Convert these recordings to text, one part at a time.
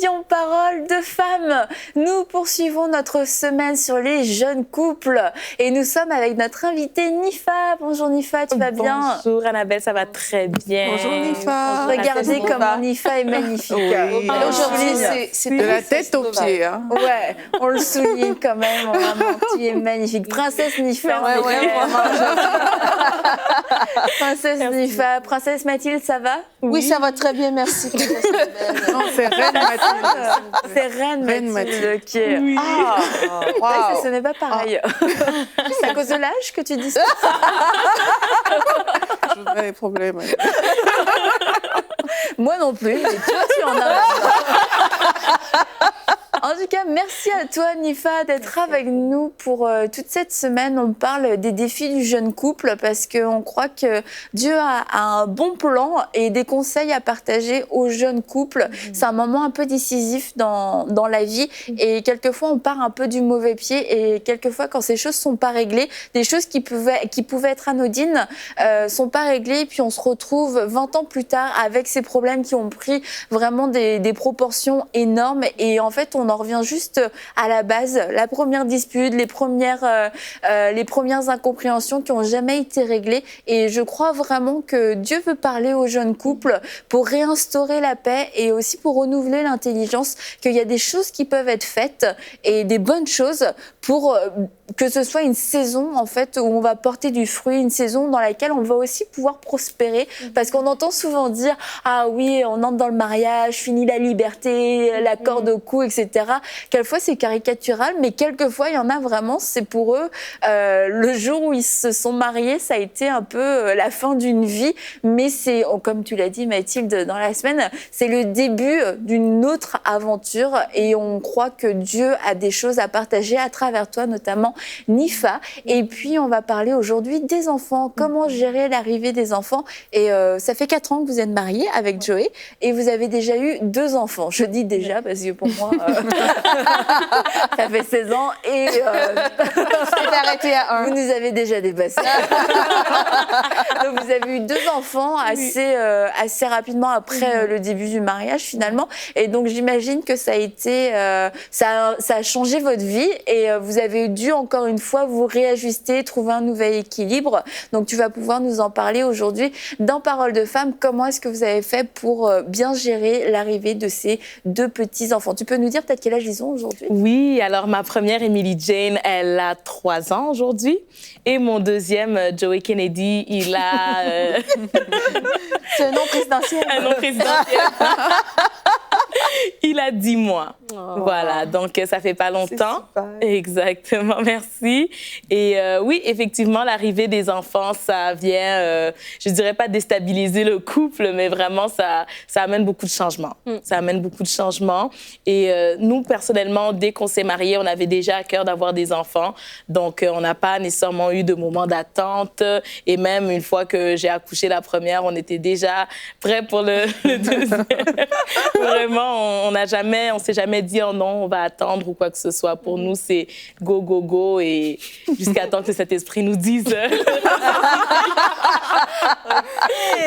l'émission Parole de femmes. Nous poursuivons notre semaine sur les jeunes couples et nous sommes avec notre invitée Nifa. Bonjour Nifa, tu vas bien? Bonjour Annabelle, ça va très bien. Bonjour Nifa. Regardez comment Nifa est magnifique. Oui. Aujourd'hui, c'est de la tête aux pieds. Hein. Ouais, on le souligne quand même. Vraiment, tu es magnifique. Princesse Nifa. Princesse Nifa. Princesse Mathilde, ça va? Oui, ça va très bien, merci. Non, c'est Reine Mathilde. C'est Reine Mathilde qui est... Oui. Ah, ce n'est pas pareil. C'est à cause de l'âge que tu dis ça? Je voudrais des problèmes. Moi non plus, mais toi, tu en as. En tout cas, merci à toi, Nifa, d'être avec nous pour toute cette semaine. On parle des défis du jeune couple parce qu'on croit que Dieu a un bon plan et des conseils à partager aux jeunes couples. C'est un moment un peu décisif dans la vie et quelquefois, on part un peu du mauvais pied et quelquefois, quand ces choses ne sont pas réglées, des choses qui pouvaient être anodines sont pas réglées et puis on se retrouve 20 ans plus tard avec ces problèmes qui ont pris vraiment des proportions énormes et en fait, on en revient juste à la base, la première dispute, les premières incompréhensions qui n'ont jamais été réglées. Et je crois vraiment que Dieu veut parler aux jeunes couples pour réinstaurer la paix et aussi pour renouveler l'intelligence, qu'il y a des choses qui peuvent être faites et des bonnes choses pour que ce soit une saison en fait où on va porter du fruit, une saison dans laquelle on va aussi pouvoir prospérer. Parce qu'on entend souvent dire « Ah oui, on entre dans le mariage, fini la liberté, la corde au cou, etc. » Quelquefois, c'est caricatural, mais quelquefois, il y en a vraiment, c'est pour eux, le jour où ils se sont mariés, ça a été un peu la fin d'une vie. Mais c'est, comme tu l'as dit Mathilde dans la semaine, c'est le début d'une autre aventure et on croit que Dieu a des choses à partager à travers toi, notamment Nifa. Et puis, on va parler aujourd'hui des enfants, comment gérer l'arrivée des enfants. Et ça fait 4 ans que vous êtes mariés avec Joey et vous avez déjà eu 2 enfants. Je dis déjà parce que pour moi, ça fait 16 ans et arrêté à 1. Vous nous avez déjà dépassé. Donc, vous avez eu 2 enfants assez rapidement après le début du mariage, finalement. Et donc, j'imagine que ça a été... ça a changé votre vie et vous avez dû, encore une fois, vous réajuster, trouver un nouvel équilibre. Donc, tu vas pouvoir nous en parler aujourd'hui dans Parole de femmes. Comment est-ce que vous avez fait pour bien gérer l'arrivée de ces 2 petits-enfants? Tu peux nous dire peut-être quel âge ils ont aujourd'hui? Oui, alors ma première, Emily Jane, elle a 3 ans aujourd'hui. Et mon deuxième, Joey Kennedy, il a... C'est un nom présidentiel. Un nom présidentiel. Il a 10 mois. Oh. Voilà, donc ça fait pas longtemps. Exactement, merci. Et oui, effectivement, l'arrivée des enfants, ça vient, je dirais pas déstabiliser le couple, mais vraiment, ça amène beaucoup de changements. Ça amène beaucoup de changements. Et nous, personnellement, dès qu'on s'est mariés, on avait déjà à cœur d'avoir des enfants. Donc, on n'a pas nécessairement eu de moment d'attente. Et même une fois que j'ai accouché la première, on était déjà prêts pour le deuxième. Vraiment, on s'est jamais dit oh non, on va attendre ou quoi que ce soit. Pour nous, c'est go, go, go et jusqu'à temps que cet esprit nous dise.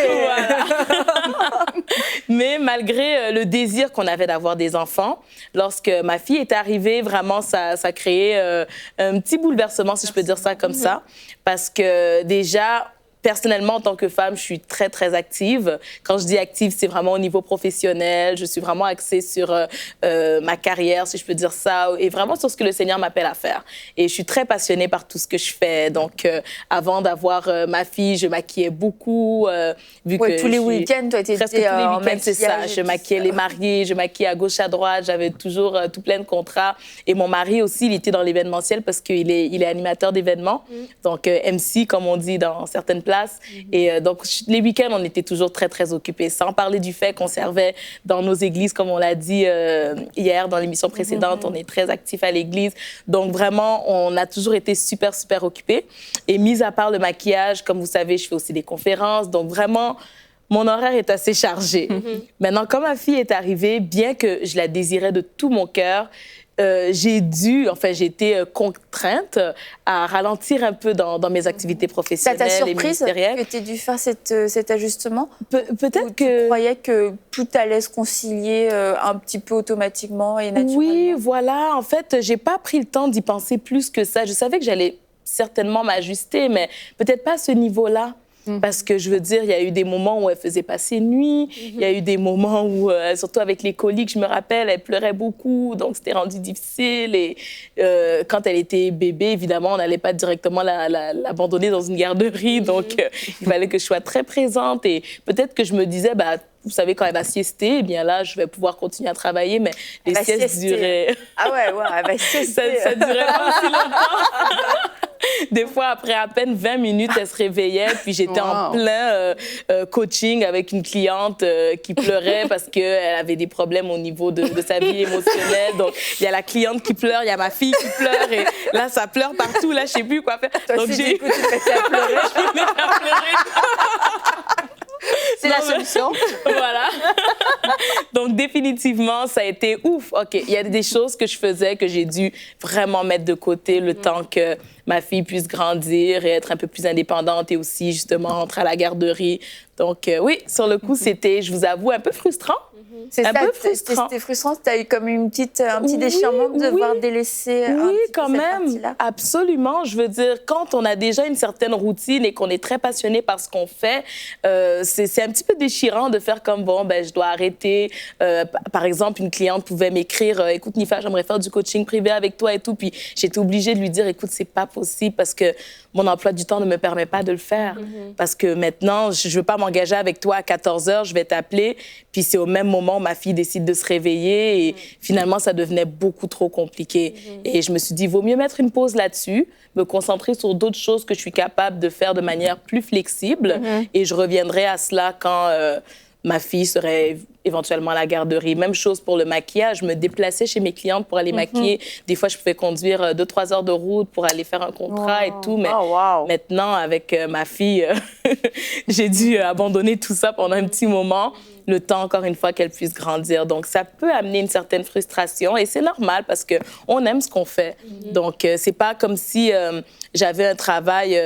Voilà. Mais malgré le désir qu'on avait d'avoir des enfants, lorsque ma fille est arrivée, vraiment, ça a créé un petit bouleversement, si je peux dire ça comme ça. Parce que déjà, personnellement, en tant que femme, je suis très, très active. Quand je dis active, c'est vraiment au niveau professionnel. Je suis vraiment axée sur ma carrière, si je peux dire ça, et vraiment sur ce que le Seigneur m'appelle à faire. Et je suis très passionnée par tout ce que je fais. Donc, avant d'avoir ma fille, je maquillais beaucoup. Vu que tous les week-ends, toi, tu étais presque tous les week-ends, c'est ça. Je maquillais les mariés, je maquillais à gauche, à droite. J'avais toujours tout plein de contrats. Et mon mari aussi, il était dans l'événementiel parce qu'il est animateur d'événements. Donc, MC, comme on dit dans certaines places. Et donc, les week-ends, on était toujours très, très occupés. Sans parler du fait qu'on servait dans nos églises, comme on l'a dit hier dans l'émission précédente, on est très actifs à l'église. Donc, vraiment, on a toujours été super, super occupés. Et mis à part le maquillage, comme vous savez, je fais aussi des conférences. Donc, vraiment, mon horaire est assez chargé. Maintenant, quand ma fille est arrivée, bien que je la désirais de tout mon cœur, j'ai été contrainte à ralentir un peu dans mes activités professionnelles et ministérielles. Ça t'a surprise que tu aies dû faire cet ajustement? Peut-être que... Tu croyais que tout allait se concilier un petit peu automatiquement et naturellement? Oui, voilà. En fait, j'ai pas pris le temps d'y penser plus que ça. Je savais que j'allais certainement m'ajuster, mais peut-être pas à ce niveau-là. Parce que, je veux dire, il y a eu des moments où elle faisait passer nuit. Il y a eu des moments où, surtout avec les coliques, je me rappelle, elle pleurait beaucoup. Donc, c'était rendu difficile. Et quand elle était bébé, évidemment, on n'allait pas directement l'abandonner dans une garderie. Donc, il fallait que je sois très présente. Et peut-être que je me disais, vous savez, quand elle va siester, eh bien là, je vais pouvoir continuer à travailler, mais les siestes duraient... Ah ouais, elle va siester. Ça durait pas aussi longtemps. Des fois, après à peine 20 minutes, elle se réveillait, puis j'étais en plein coaching avec une cliente qui pleurait parce qu'elle avait des problèmes au niveau de sa vie émotionnelle. Donc, il y a la cliente qui pleure, il y a ma fille qui pleure, et là, ça pleure partout, là, je sais plus quoi faire. Toi donc, aussi, j'ai écouté, tu à pleurer. Je me à pleurer. C'est la solution. Voilà. Donc, définitivement, ça a été ouf. OK, il y a des choses que je faisais que j'ai dû vraiment mettre de côté le temps que ma fille puisse grandir et être un peu plus indépendante et aussi, justement, rentrer à la garderie. Donc, oui, sur le coup, c'était, je vous avoue, un peu frustrant. C'est un peu frustrant. C'était frustrant, tu as eu comme un petit déchirement de devoir délaisser un petit quand peu même, cette partie-là. Absolument. Je veux dire, quand on a déjà une certaine routine et qu'on est très passionné par ce qu'on fait, c'est un petit peu déchirant de faire comme, je dois arrêter. Par exemple, une cliente pouvait m'écrire, écoute, Nifa, j'aimerais faire du coaching privé avec toi et tout. Puis j'étais obligée de lui dire, écoute, c'est pas possible parce que mon emploi du temps ne me permet pas de le faire. Parce que maintenant, je veux pas m'engager avec toi à 14 heures, je vais t'appeler. Puis c'est au même moment, ma fille décide de se réveiller et finalement, ça devenait beaucoup trop compliqué. Et je me suis dit, il vaut mieux mettre une pause là-dessus, me concentrer sur d'autres choses que je suis capable de faire de manière plus flexible et je reviendrai à cela quand ma fille serait éventuellement à la garderie. Même chose pour le maquillage. Je me déplaçais chez mes clientes pour aller maquiller. Des fois, je pouvais conduire 2-3 heures de route pour aller faire un contrat et tout. Mais maintenant, avec ma fille, j'ai dû abandonner tout ça pendant un petit moment. Le temps, encore une fois, qu'elle puisse grandir. Donc, ça peut amener une certaine frustration et c'est normal parce qu'on aime ce qu'on fait. Donc, c'est pas comme si j'avais un travail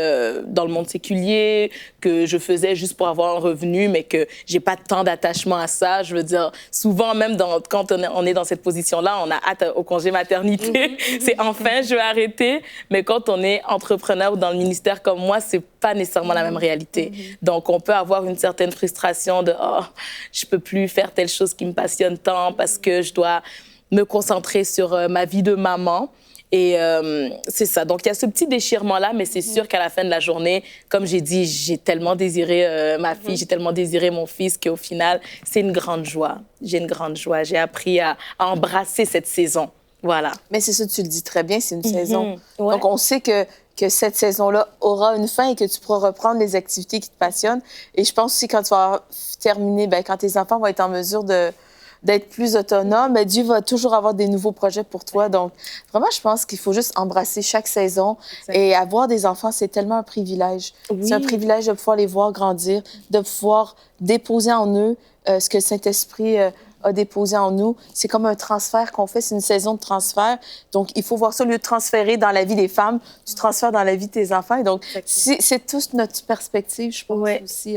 dans le monde séculier, que je faisais juste pour avoir un revenu, mais que j'ai pas tant d'attachement à ça. Je veux dire, souvent, même quand on est dans cette position-là, on a hâte au congé maternité. C'est enfin, je vais arrêter. Mais quand on est entrepreneur ou dans le ministère comme moi, c'est pas nécessairement la même réalité. Donc, on peut avoir une certaine frustration de « Oh, je peux plus faire telle chose qui me passionne tant parce que je dois me concentrer sur ma vie de maman. » Et c'est ça. Donc, il y a ce petit déchirement-là, mais c'est sûr qu'à la fin de la journée, comme j'ai dit, j'ai tellement désiré ma fille, j'ai tellement désiré mon fils qu'au final, c'est une grande joie. J'ai une grande joie. J'ai appris à embrasser cette saison. Voilà. Mais c'est ça, tu le dis très bien, c'est une saison. Ouais. Donc, on sait que cette saison-là aura une fin et que tu pourras reprendre les activités qui te passionnent. Et je pense aussi quand tu vas terminer, quand tes enfants vont être en mesure d'être plus autonomes, Dieu va toujours avoir des nouveaux projets pour toi. Donc, vraiment, je pense qu'il faut juste embrasser chaque saison. Et avoir des enfants, c'est tellement un privilège. Oui. C'est un privilège de pouvoir les voir grandir, de pouvoir déposer en eux ce que le Saint-Esprit a déposé en nous. C'est comme un transfert qu'on fait, c'est une saison de transfert. Donc, il faut voir ça, au lieu de transférer dans la vie des femmes, tu transfères dans la vie de tes enfants. Et donc, c'est toute notre perspective, je pense, aussi,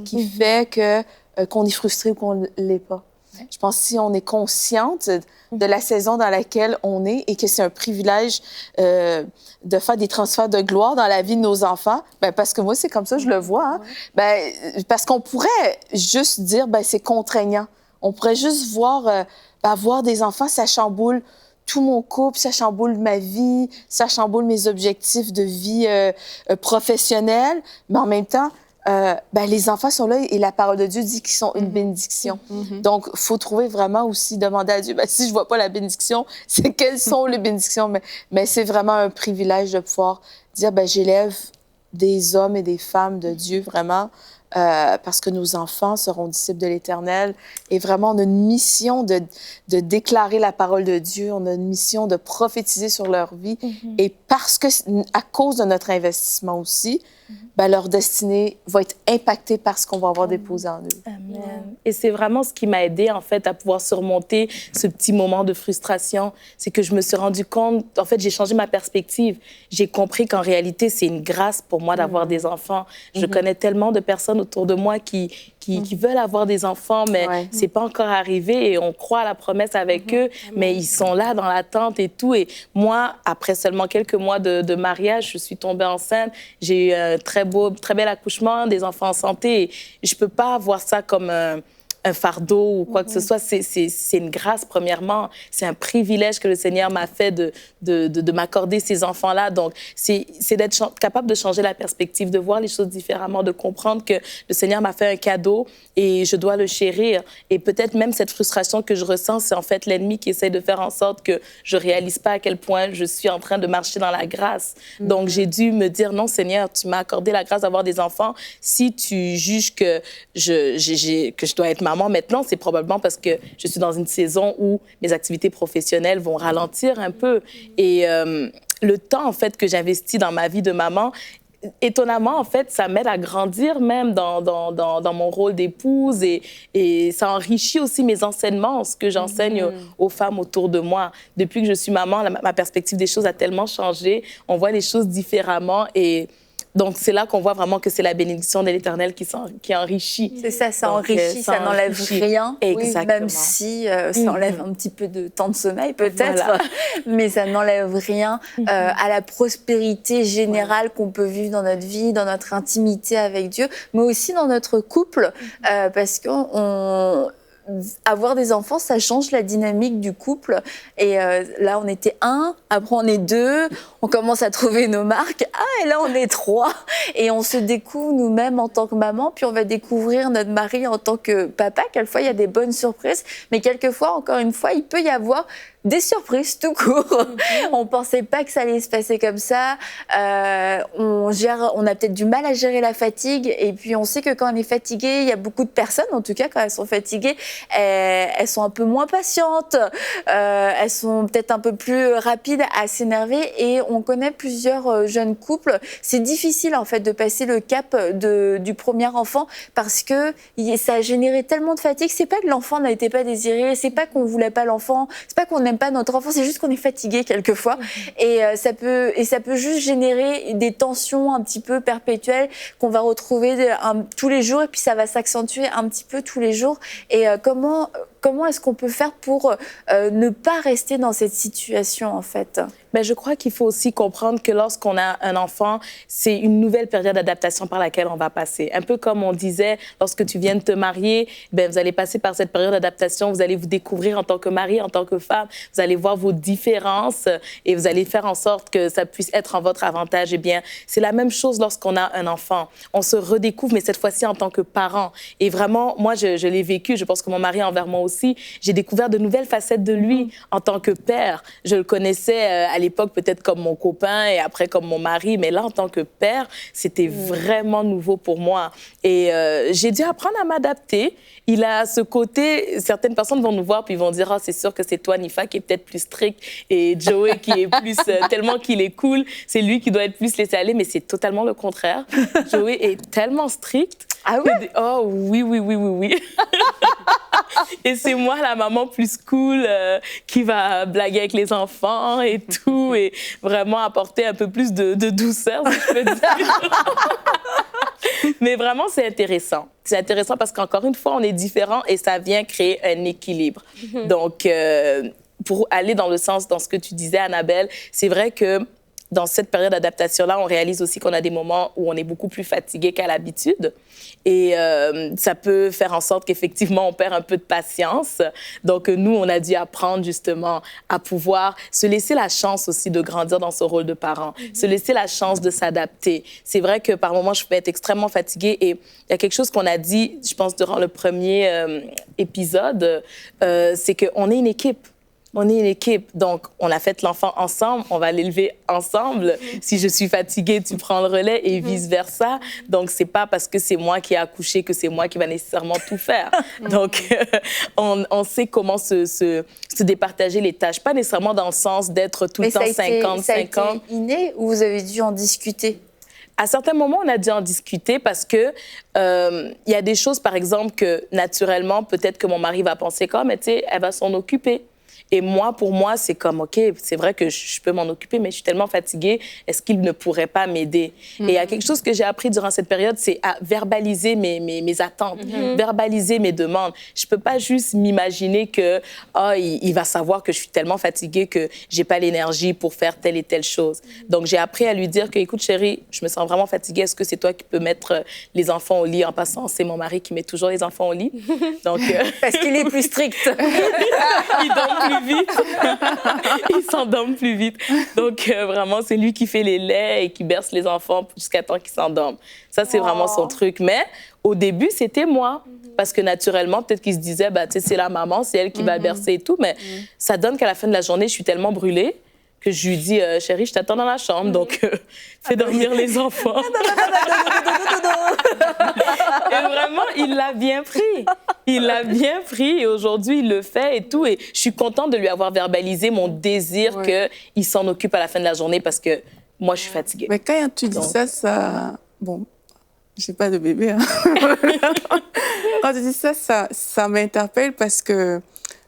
qui fait qu'on est frustré ou qu'on ne l'est pas. Je pense que si on est consciente de la saison dans laquelle on est et que c'est un privilège de faire des transferts de gloire dans la vie de nos enfants, parce que moi, c'est comme ça, je le vois. Parce qu'on pourrait juste dire, c'est contraignant. On pourrait juste voir, avoir des enfants, ça chamboule tout mon couple, ça chamboule ma vie, ça chamboule mes objectifs de vie professionnelle. Mais en même temps, les enfants sont là et la parole de Dieu dit qu'ils sont une bénédiction. Donc, il faut trouver vraiment aussi, demander à Dieu, si je ne vois pas la bénédiction, c'est quelles sont les bénédictions? Mais c'est vraiment un privilège de pouvoir dire, j'élève des hommes et des femmes de Dieu, vraiment, parce que nos enfants seront disciples de l'Éternel. Et vraiment, on a une mission de déclarer la parole de Dieu, on a une mission de prophétiser sur leur vie. Et parce que, à cause de notre investissement aussi, leur destinée va être impactée par ce qu'on va avoir déposé en eux. Amen. Amen. Et c'est vraiment ce qui m'a aidée, en fait, à pouvoir surmonter ce petit moment de frustration. C'est que je me suis rendu compte, en fait, j'ai changé ma perspective. J'ai compris qu'en réalité, c'est une grâce pour moi d'avoir des enfants. Je connais tellement de personnes autour de moi qui veulent avoir des enfants, mais c'est pas encore arrivé et on croit à la promesse avec eux, mais ils sont là dans l'attente et tout. Et moi, après seulement quelques mois de mariage, je suis tombée enceinte. J'ai eu un très bel accouchement, des enfants en santé. Et je peux pas voir ça comme un fardeau ou quoi que ce soit. C'est une grâce, premièrement. C'est un privilège que le Seigneur m'a fait de m'accorder ces enfants-là. Donc, c'est d'être capable de changer la perspective, de voir les choses différemment, de comprendre que le Seigneur m'a fait un cadeau et je dois le chérir. Et peut-être même cette frustration que je ressens, c'est en fait l'ennemi qui essaie de faire en sorte que je réalise pas à quel point je suis en train de marcher dans la grâce. Donc, j'ai dû me dire, non, Seigneur, tu m'as accordé la grâce d'avoir des enfants. Si tu juges que je dois être maman maintenant, c'est probablement parce que je suis dans une saison où mes activités professionnelles vont ralentir un peu. Et le temps, en fait, que j'investis dans ma vie de maman, étonnamment, en fait, ça m'aide à grandir même dans mon rôle d'épouse et ça enrichit aussi mes enseignements, ce que j'enseigne aux femmes autour de moi. Depuis que je suis maman, ma perspective des choses a tellement changé. On voit les choses différemment et donc, c'est là qu'on voit vraiment que c'est la bénédiction de l'Éternel qui enrichit. C'est ça, ça enrichit, ça n'enlève rien. Exactement. Même si ça enlève un petit peu de temps de sommeil, peut-être, mais ça n'enlève rien à la prospérité générale qu'on peut vivre dans notre vie, dans notre intimité avec Dieu, mais aussi dans notre couple, parce que avoir des enfants, ça change la dynamique du couple. Et là, on était 1, après on est 2, on commence à trouver nos marques. Et là, on est 3. Et on se découvre nous-mêmes en tant que maman, puis on va découvrir notre mari en tant que papa. Quelquefois, il y a des bonnes surprises, mais quelquefois, encore une fois, il peut y avoir des surprises tout court. On pensait pas que ça allait se passer comme ça. On a peut-être du mal à gérer la fatigue. Et puis, on sait que quand on est fatigué, il y a beaucoup de personnes, en tout cas, quand elles sont fatiguées, elles sont un peu moins patientes. Elles sont peut-être un peu plus rapides à s'énerver. Et on connaît plusieurs jeunes couples. C'est difficile, en fait, de passer le cap du premier enfant parce que ça a généré tellement de fatigue. C'est pas que l'enfant n'était pas désiré. C'est pas qu'on voulait pas l'enfant. C'est pas qu'on n'aime pas notre enfant, c'est juste qu'on est fatigué quelquefois. Et ça peut juste générer des tensions un petit peu perpétuelles qu'on va retrouver tous les jours et puis ça va s'accentuer un petit peu tous les jours. Et comment est-ce qu'on peut faire pour ne pas rester dans cette situation en fait? Mais je crois qu'il faut aussi comprendre que lorsqu'on a un enfant, c'est une nouvelle période d'adaptation par laquelle on va passer. Un peu comme on disait, lorsque tu viens de te marier, vous allez passer par cette période d'adaptation, vous allez vous découvrir en tant que mari, en tant que femme, vous allez voir vos différences et vous allez faire en sorte que ça puisse être en votre avantage. Eh bien, c'est la même chose lorsqu'on a un enfant. On se redécouvre, mais cette fois-ci en tant que parent. Et vraiment, moi, je l'ai vécu, je pense que mon mari envers moi aussi, j'ai découvert de nouvelles facettes de lui en tant que père. Je le connaissais à l'époque peut-être comme mon copain et après comme mon mari, mais là, en tant que père, c'était vraiment nouveau pour moi. Et j'ai dû apprendre à m'adapter. Il a ce côté, certaines personnes vont nous voir puis ils vont dire « Ah, c'est sûr que c'est toi, Nifa, qui est peut-être plus strict et Joey qui est plus, tellement qu'il est cool, c'est lui qui doit être plus laissé aller. » Mais c'est totalement le contraire. Joey est tellement strict. Ah oui? Oh oui. Et c'est moi, la maman plus cool, qui va blaguer avec les enfants et tout, et vraiment apporter un peu plus de douceur, si je peux dire. Mais vraiment, c'est intéressant. C'est intéressant parce qu'encore une fois, on est différents et ça vient créer un équilibre. Donc, pour aller dans le sens, dans ce que tu disais, Annabelle, c'est vrai que dans cette période d'adaptation-là, on réalise aussi qu'on a des moments où on est beaucoup plus fatigué qu'à l'habitude. Et ça peut faire en sorte qu'effectivement, on perd un peu de patience. Donc, nous, on a dû apprendre justement à pouvoir se laisser la chance aussi de grandir dans ce rôle de parent, se laisser la chance de s'adapter. C'est vrai que par moments, je peux être extrêmement fatiguée et il y a quelque chose qu'on a dit, je pense, durant le premier épisode, c'est qu'on est une équipe. On est une équipe, donc on a fait l'enfant ensemble, on va l'élever ensemble. Si je suis fatiguée, tu prends le relais et vice-versa. Donc, c'est pas parce que c'est moi qui ai accouché que c'est moi qui va nécessairement tout faire. Donc, on sait comment se départager les tâches. Pas nécessairement dans le sens d'être tout le temps 50-50. Ça a été inné ou vous avez dû en discuter? à certains moments, on a dû en discuter parce que il y a des choses, par exemple, que naturellement, peut-être que mon mari va penser comme, mais tu sais, elle va s'en occuper. Et moi, pour moi, c'est comme, OK, c'est vrai que je peux m'en occuper, mais je suis tellement fatiguée, est-ce qu'il ne pourrait pas m'aider? Et il y a quelque chose que j'ai appris durant cette période, c'est à verbaliser mes attentes, verbaliser mes demandes. Je ne peux pas juste m'imaginer que, il va savoir que je suis tellement fatiguée que je n'ai pas l'énergie pour faire telle et telle chose. Donc, j'ai appris à lui dire que, écoute, chérie, je me sens vraiment fatiguée, est-ce que c'est toi qui peux mettre les enfants au lit? En passant, c'est mon mari qui met toujours les enfants au lit. Donc, parce qu'il est plus strict. Il dort plus vite. Il s'endorme plus vite. Donc, vraiment, c'est lui qui fait les laits et qui berce les enfants jusqu'à temps qu'ils s'endorment. Ça, c'est vraiment son truc. Mais au début, c'était moi. Parce que naturellement, peut-être qu'il se disait, bah, tu sais, c'est la maman, c'est elle qui va bercer et tout. Mais ça donne qu'à la fin de la journée, je suis tellement brûlée que je lui dis, chérie, je t'attends dans la chambre, donc fais dormir les enfants. Et vraiment, il l'a bien pris. Il l'a bien pris et aujourd'hui, il le fait et tout. Et je suis contente de lui avoir verbalisé mon désir qu'il s'en occupe à la fin de la journée parce que moi, je suis fatiguée. Mais quand tu dis ça... Bon, je n'ai pas de bébé. Hein. Quand tu dis ça m'interpelle parce que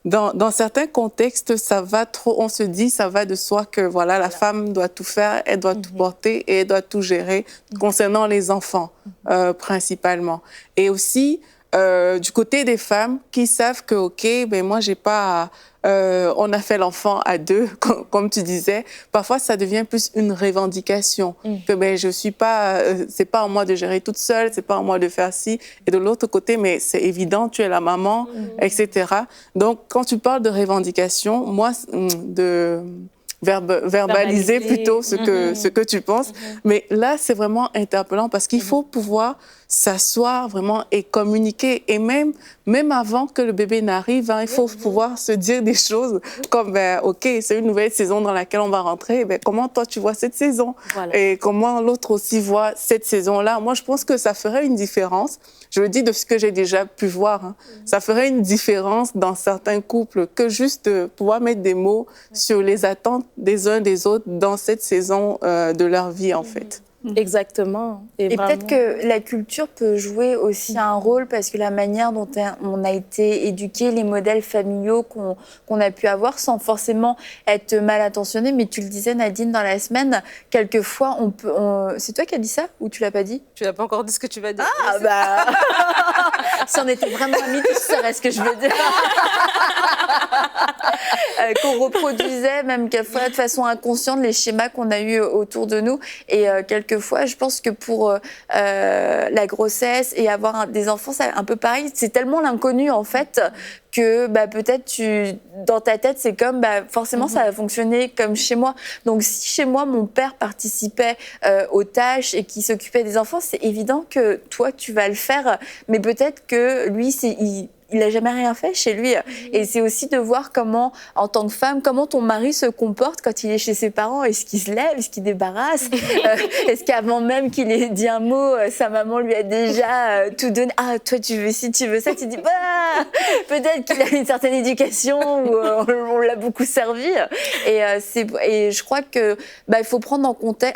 dans certains contextes, ça va trop, on se dit, ça va de soi que voilà, la femme doit tout faire, elle doit tout porter et elle doit tout gérer concernant les enfants, principalement. Et aussi, du côté des femmes qui savent que, OK, ben moi, j'ai pas... on a fait l'enfant à deux, comme tu disais. Parfois, ça devient plus une revendication. Que ben, je suis pas... c'est pas à moi de gérer toute seule, c'est pas à moi de faire ci. Et de l'autre côté, mais c'est évident, tu es la maman, etc. Donc, quand tu parles de revendication, moi, de... verbaliser plutôt ce que tu penses. Mais là, c'est vraiment interpellant parce qu'il faut pouvoir s'asseoir vraiment et communiquer. Et même avant que le bébé n'arrive, hein, il faut pouvoir se dire des choses comme, ben, OK, c'est une nouvelle saison dans laquelle on va rentrer. Ben, comment toi, tu vois cette saison? Et comment l'autre aussi voit cette saison-là? Moi, je pense que ça ferait une différence. Je le dis de ce que j'ai déjà pu voir. Hein. Ça ferait une différence dans certains couples que juste de pouvoir mettre des mots sur les attentes des uns des autres dans cette saison de leur vie, en fait. Exactement. Et vraiment... peut-être que la culture peut jouer aussi un rôle parce que la manière dont on a été éduqués, les modèles familiaux qu'on a pu avoir sans forcément être mal intentionné. Mais tu le disais, Nadine, dans la semaine, quelquefois, c'est toi qui as dit ça ou tu l'as pas dit? Tu n'as pas encore dit ce que tu vas dire. Ah, bah... si on était vraiment amis, tu saurais ce que je veux dire. Qu'on reproduisait même quelquefois de façon inconsciente les schémas qu'on a eus autour de nous. Et quelquefois, je pense que pour la grossesse et avoir des enfants, c'est un peu pareil. C'est tellement l'inconnu, en fait, que bah, peut-être dans ta tête, c'est comme bah, forcément ça va fonctionner comme chez moi. Donc si chez moi, mon père participait aux tâches et qui s'occupait des enfants, c'est évident que toi, tu vas le faire. Mais peut-être que lui, il n'a jamais rien fait chez lui. Et c'est aussi de voir comment, en tant que femme, comment ton mari se comporte quand il est chez ses parents. Est-ce qu'il se lève? Est-ce qu'il débarrasse? Est-ce qu'avant même qu'il ait dit un mot, sa maman lui a déjà tout donné? Ah, toi, tu veux ci, tu veux ça. Tu dis, bah, peut-être qu'il a une certaine éducation ou on l'a beaucoup servi. Et je crois que bah, il faut prendre en compte, ouais,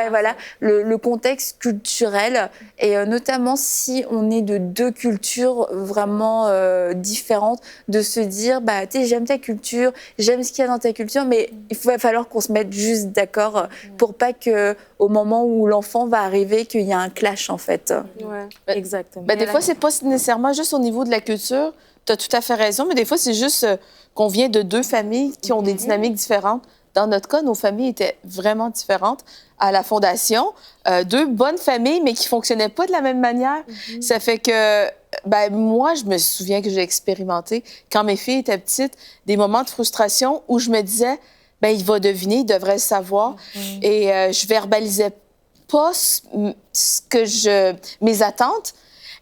voilà, le contexte culturel. Et notamment si on est de deux cultures vraiment différentes, de se dire bah tu sais, j'aime ta culture, j'aime ce qu'il y a dans ta culture, mais il va falloir qu'on se mette juste d'accord pour pas que au moment où l'enfant va arriver qu'il y a un clash en fait. Ouais. Exactement. Ben, des fois c'est pas nécessairement juste au niveau de la culture. Tu as tout à fait raison, mais des fois c'est juste qu'on vient de deux familles qui ont des dynamiques différentes. Dans notre cas, nos familles étaient vraiment différentes. À la Fondation, deux bonnes familles, mais qui ne fonctionnaient pas de la même manière. Ça fait que, ben, moi, je me souviens que j'ai expérimenté, quand mes filles étaient petites, des moments de frustration où je me disais, ben, il va deviner, il devrait le savoir. Et je verbalisais pas mes attentes.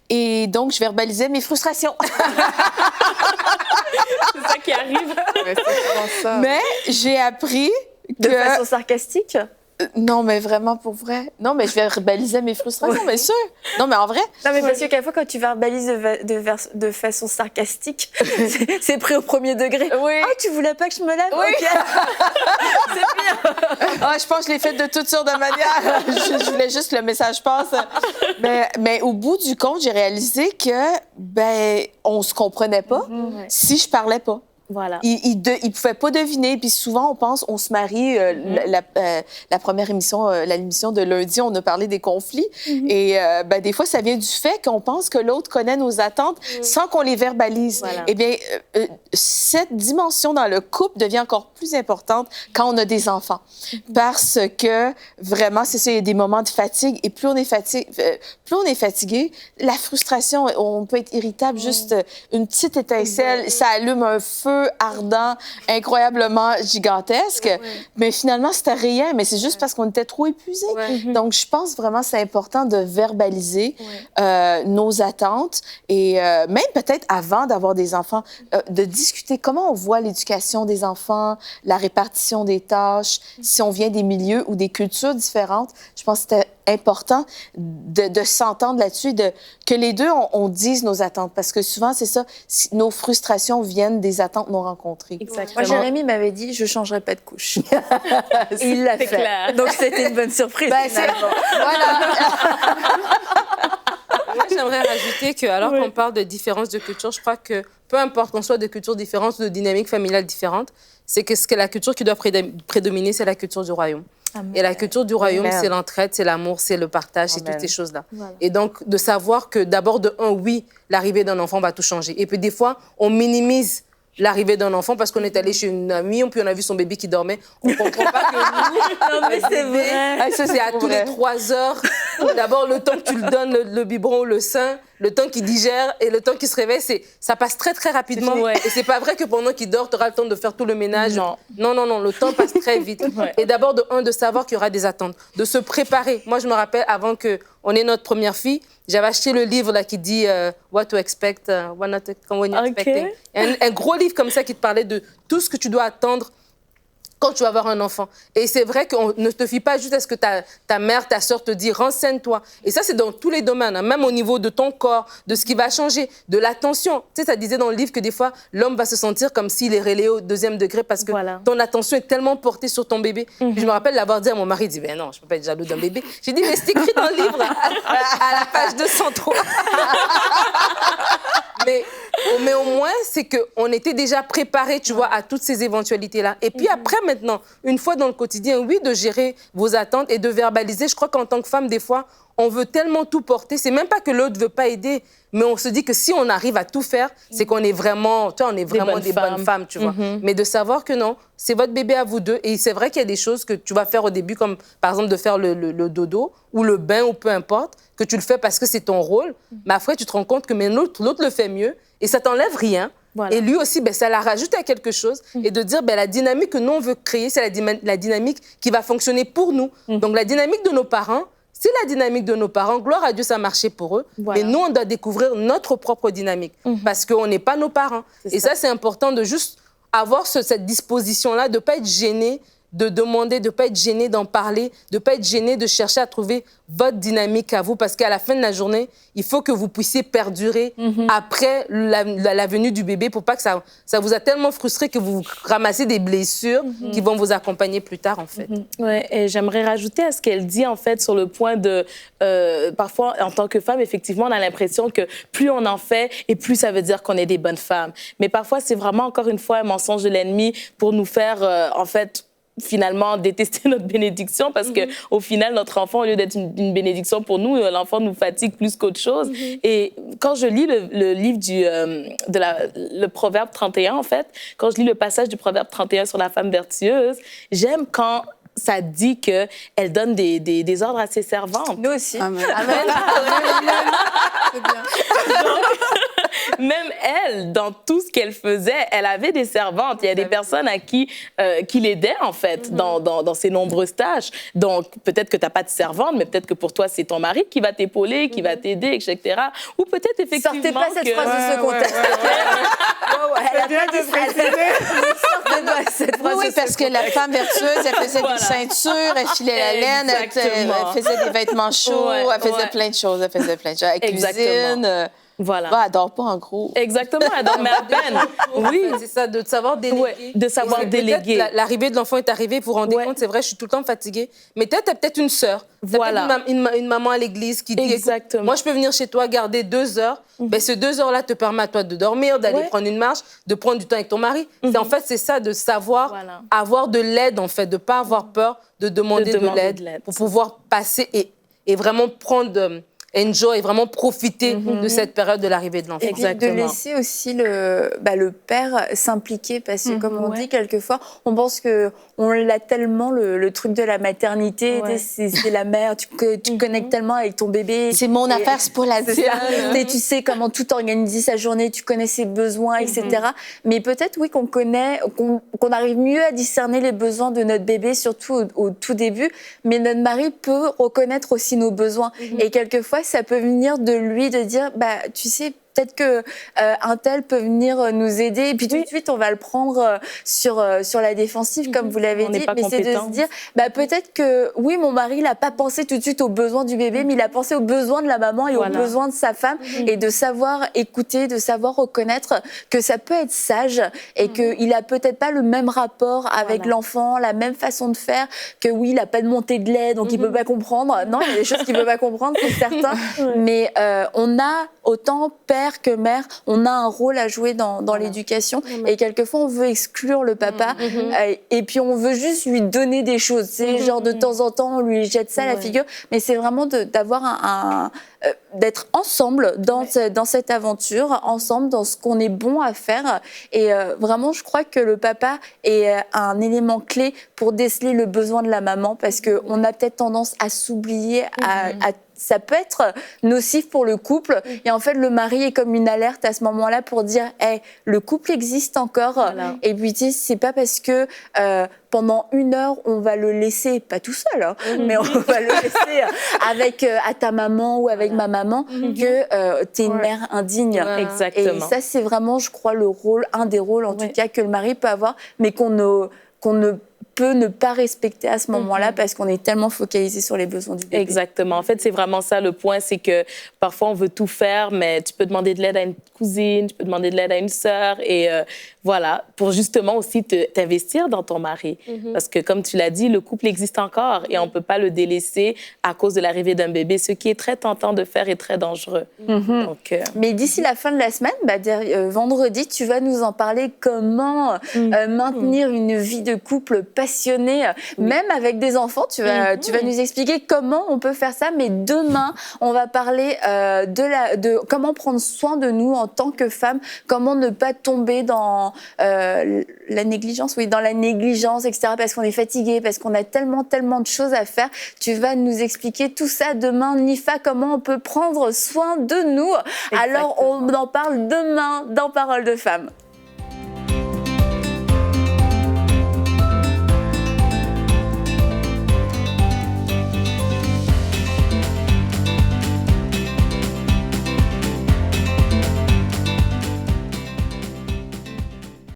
Et donc, je verbalisais mes frustrations. C'est ça qui arrive. Ouais, c'est ça. Mais j'ai appris que... De façon sarcastique? Non, mais vraiment, pour vrai. Non, mais je vais verbaliser mes frustrations, bien sûr. Non, mais en vrai. Non, mais parce que quelquefois, quand tu verbalises de façon sarcastique, c'est pris au premier degré. Oui. Ah, tu voulais pas que je me lève? Oui. OK. C'est pire. Ah, je pense que je l'ai fait de toutes sortes de manières. Je voulais juste le message passe. Mais au bout du compte, j'ai réalisé que, ben, on se comprenait pas si je parlais pas. Voilà. Il pouvait pas deviner. Puis souvent, on pense, on se marie. La première émission, l'émission de lundi, on a parlé des conflits. Et ben, des fois, ça vient du fait qu'on pense que l'autre connaît nos attentes sans qu'on les verbalise. Voilà. Eh bien, cette dimension dans le couple devient encore plus importante quand on a des enfants. Parce que vraiment, c'est ça, il y a des moments de fatigue. Et plus on est fatigué, la frustration, on peut être irritable, juste une petite étincelle, ça allume un feu ardent, incroyablement gigantesque. Mais finalement, c'était rien, mais c'est juste parce qu'on était trop épuisés. Donc, je pense vraiment que c'est important de verbaliser nos attentes et même peut-être avant d'avoir des enfants, de discuter comment on voit l'éducation des enfants, la répartition des tâches, si on vient des milieux ou des cultures différentes. Je pense que c'était important de s'entendre là-dessus, que les deux, on dise nos attentes. Parce que souvent, c'est ça, nos frustrations viennent des attentes non rencontrées. Exactement. Moi, Jérémy m'avait dit, je ne changerai pas de couche. Et il l'a fait. Clair. Donc, c'était une bonne surprise. Ben, voilà. Moi, j'aimerais rajouter que, alors qu'on parle de différence de culture, je crois que peu importe qu'on soit de cultures différentes ou de dynamiques familiales différentes, c'est que la culture qui doit prédominer, c'est la culture du royaume. Amen. Et la culture du royaume, c'est l'entraide, c'est l'amour, c'est le partage, c'est toutes ces choses-là. Voilà. Et donc, de savoir que d'abord, oui, l'arrivée d'un enfant va tout changer. Et puis des fois, on minimise l'arrivée d'un enfant parce qu'on est allé chez une amie, puis on a vu son bébé qui dormait. On ne comprend pas que nous, non, mais c'est vrai. Ça, c'est à tous les 3 heures. D'abord, le temps que tu le donnes, le biberon ou le sein, le temps qu'il digère et le temps qu'il se réveille, ça passe très, très rapidement. Et c'est pas vrai que pendant qu'il dort, tu auras le temps de faire tout le ménage. Non, le temps passe très vite. Et d'abord, de savoir qu'il y aura des attentes, de se préparer. Moi, je me rappelle, avant qu'on ait notre première fille, j'avais acheté le livre là, qui dit What to expect, when you're expecting. Un gros livre comme ça qui te parlait de tout ce que tu dois attendre quand tu vas avoir un enfant. Et c'est vrai qu'on ne te fie pas juste à ce que ta mère, ta sœur te dit, renseigne-toi. Et ça, c'est dans tous les domaines, hein, même au niveau de ton corps, de ce qui va changer, de l'attention. Tu sais, ça disait dans le livre que des fois, l'homme va se sentir comme s'il est relayé au 2e degré parce que ton attention est tellement portée sur ton bébé. Puis je me rappelle l'avoir dit à mon mari, il dit, ben non, je ne peux pas être jaloux d'un bébé. J'ai dit, mais c'est écrit dans le livre, à la page 203. Mais au moins, c'est qu'on était déjà préparés, tu vois, à toutes ces éventualités-là. Et puis après, maintenant, une fois dans le quotidien, oui, de gérer vos attentes et de verbaliser. Je crois qu'en tant que femme, des fois, on veut tellement tout porter. C'est même pas que l'autre veut pas aider, mais on se dit que si on arrive à tout faire, c'est qu'on est vraiment, tu vois, des bonnes femmes, tu vois. Mais de savoir que non, c'est votre bébé à vous deux. Et c'est vrai qu'il y a des choses que tu vas faire au début, comme par exemple de faire le dodo ou le bain ou peu importe, que tu le fais parce que c'est ton rôle. Mais après, tu te rends compte que l'autre le fait mieux et ça t'enlève rien. Voilà. Et lui aussi, ça la rajoute à quelque chose. Et de dire, la dynamique que nous, on veut créer, c'est la dynamique qui va fonctionner pour nous. Donc, la dynamique de nos parents, c'est la dynamique de nos parents. Gloire à Dieu, ça a marché pour eux. Voilà. Mais nous, on doit découvrir notre propre dynamique parce qu'on n'est pas nos parents. Et ça, c'est important de juste avoir cette disposition-là, de ne pas être gêné, de demander, de ne pas être gêné d'en parler, de ne pas être gêné de chercher à trouver votre dynamique à vous, parce qu'à la fin de la journée, il faut que vous puissiez perdurer après la venue du bébé pour pas que ça vous a tellement frustré que vous ramassez des blessures qui vont vous accompagner plus tard, en fait. Ouais, et j'aimerais rajouter à ce qu'elle dit, en fait, sur le point de... parfois, en tant que femme, effectivement, on a l'impression que plus on en fait, et plus ça veut dire qu'on est des bonnes femmes. Mais parfois, c'est vraiment, encore une fois, un mensonge de l'ennemi pour nous faire, en fait... finalement détester notre bénédiction parce que au final notre enfant, au lieu d'être une bénédiction pour nous, l'enfant nous fatigue plus qu'autre chose. Et quand je lis le livre le Proverbe 31, en fait, quand je lis le passage du Proverbe 31 sur la femme vertueuse, j'aime quand ça dit qu'elle donne des ordres à ses servantes. Nous aussi. Amen. Amen. C'est bien. Même elle, dans tout ce qu'elle faisait, elle avait des servantes. Il y a des personnes à qui l'aidaient, en fait, dans ses nombreuses tâches. Donc, peut-être que tu n'as pas de servante, mais peut-être que pour toi, c'est ton mari qui va t'épauler, qui va t'aider, etc. Ou peut-être, effectivement... Sortez pas cette phrase de ce contexte. C'est bien de préciser. cette phrase. Oui, parce que la femme vertueuse, elle faisait des ceintures, elle filait la laine, elle faisait des vêtements chauds, elle faisait plein de choses. Elle cuisine. Voilà. Elle dort pas, en gros. Exactement, elle dormait à peine. Oui, c'est ça, de savoir déléguer. Ouais, de savoir déléguer. L'arrivée de l'enfant est arrivée, vous vous rendez compte, c'est vrai, je suis tout le temps fatiguée. Mais t'as peut-être une sœur, voilà. une maman à l'église qui dit, exactement. Moi, je peux venir chez toi garder 2 heures. Ben, ces 2 heures-là te permettent à toi de dormir, d'aller prendre une marche, de prendre du temps avec ton mari. En fait, c'est ça, de savoir avoir de l'aide, en fait, de ne pas avoir peur de demander de l'aide pour pouvoir passer et vraiment prendre... enjoy et vraiment profiter de cette période de l'arrivée de l'enfant. Exactement. De laisser aussi le père s'impliquer parce que, comme on dit quelquefois, on pense qu'on l'a tellement, le truc de la maternité, c'est la mère, tu connectes tellement avec ton bébé. C'est mon affaire, c'est pour la tienne. Tu sais comment tout organiser sa journée, tu connais ses besoins, etc. Mais peut-être, oui, qu'on arrive mieux à discerner les besoins de notre bébé, surtout au tout début, mais notre mari peut reconnaître aussi nos besoins. Et quelquefois, ça peut venir de lui de dire, tu sais, peut-être que un tel peut venir nous aider et puis tout de suite on va le prendre sur la défensive comme vous l'avez dit, mais c'est de se dire peut-être que oui, mon mari il n'a pas pensé tout de suite aux besoins du bébé, mais il a pensé aux besoins de la maman et aux besoins de sa femme et de savoir écouter, de savoir reconnaître que ça peut être sage et qu'il a peut-être pas le même rapport avec l'enfant, la même façon de faire, que oui, il n'a pas de montée de lait donc il peut pas comprendre. Non, il y a des choses qu'il peut pas comprendre, c'est certain. Mais on a autant père que mère, on a un rôle à jouer dans l'éducation et quelquefois on veut exclure le papa et puis on veut juste lui donner des choses, c'est genre de temps en temps on lui jette ça à la figure, mais c'est vraiment d'avoir d'être ensemble dans cette aventure, ensemble dans ce qu'on est bon à faire et vraiment je crois que le papa est un élément clé pour déceler le besoin de la maman parce qu'on a peut-être tendance à s'oublier, ça peut être nocif pour le couple. Et en fait, le mari est comme une alerte à ce moment-là pour dire hey, le couple existe encore. Voilà. Et puis, tu sais, c'est pas parce que pendant 1 heure, on va le laisser, pas tout seul, mais on va le laisser avec à ta maman ou avec ma maman, que tu es une mère indigne. Exactement. Et ça, c'est vraiment, je crois, un des rôles, en tout cas, que le mari peut avoir, mais qu'on ne peut ne pas respecter à ce moment-là parce qu'on est tellement focalisé sur les besoins du bébé. Exactement. En fait, c'est vraiment ça le point, c'est que parfois on veut tout faire, mais tu peux demander de l'aide à une cousine, tu peux demander de l'aide à une sœur et voilà, pour justement aussi t'investir dans ton mari. Parce que comme tu l'as dit, le couple existe encore et on ne peut pas le délaisser à cause de l'arrivée d'un bébé, ce qui est très tentant de faire et très dangereux. Donc, mais d'ici la fin de la semaine, vendredi, tu vas nous en parler comment maintenir une vie de couple passionnée, même avec des enfants. Tu vas nous expliquer comment on peut faire ça, mais demain, on va parler de comment prendre soin de nous en tant que femmes, comment ne pas tomber dans la négligence, etc., parce qu'on est fatigué, parce qu'on a tellement de choses à faire. Tu vas nous expliquer tout ça demain, Nifa, comment on peut prendre soin de nous. Exactement. Alors, on en parle demain dans Parole de Femmes.